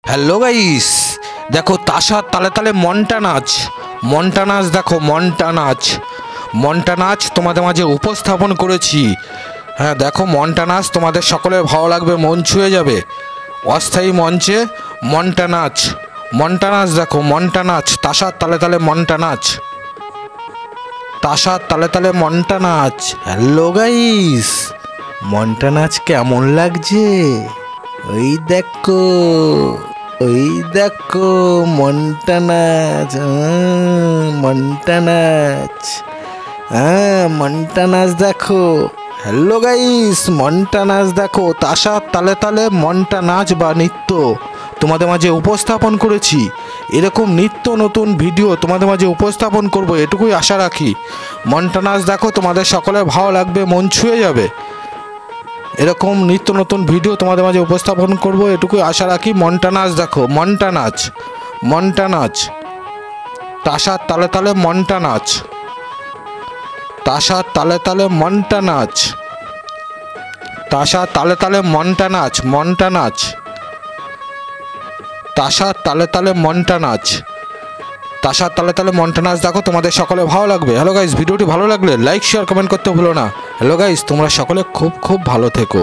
Hello guys, দেখো তাসার তালে তালে মনটা নাচ। দেখো মনটা নাচ তোমাদের মাঝে উপস্থাপন করেছি। হ্যাঁ দেখো মনটা নাচ তোমাদের সকলের ভালো লাগবে, মন ছুঁয়ে যাবে। অস্থায়ী মঞ্চে মনটা নাচ দেখো মনটা নাচ, তাসার তালে তালে মনটা নাচ, তাসার তালে তালে মনটা নাচ। হ্যালো গাইস, মনটা নাচ কেমন লাগছে? ওই দেখো মনটা নাচ, মনটা নাচ দেখো। হ্যালো গাইস, মনটা নাচ দেখো, তাসার তালে তালে মনটা নাচ বা নৃত্য তোমাদের মাঝে উপস্থাপন করেছি। এরকম নিত্য নতুন ভিডিও তোমাদের মাঝে উপস্থাপন করব, এটুকুই আশা রাখি। মনটা নাচ দেখো তোমাদের সকলের ভালো লাগবে, মন ছুঁয়ে যাবে। এরকম নিত্য নতুন ভিডিও তোমাদের মাঝে উপস্থাপন করব, এটুকুই আশা রাখি। মনটা নাচ দেখো, মনটা নাচ, তাসার তালে তালে মনটা নাচ, তাসার তালে তালে মনটা নাচ, তাসার তালে তালে মনটা নাচ, তাসার তালে তালে মনটা নাচ, তাসার তালে তালে মনটা নাচ দেখো তোমাদের সকলে ভালো লাগবে। হ্যালো গাইস, ভিডিওটি ভালো লাগলে লাইক শেয়ার কমেন্ট করতে ভুলো না। হ্যালো গাইস, তোমরা সকলে খুব ভালো থেকো।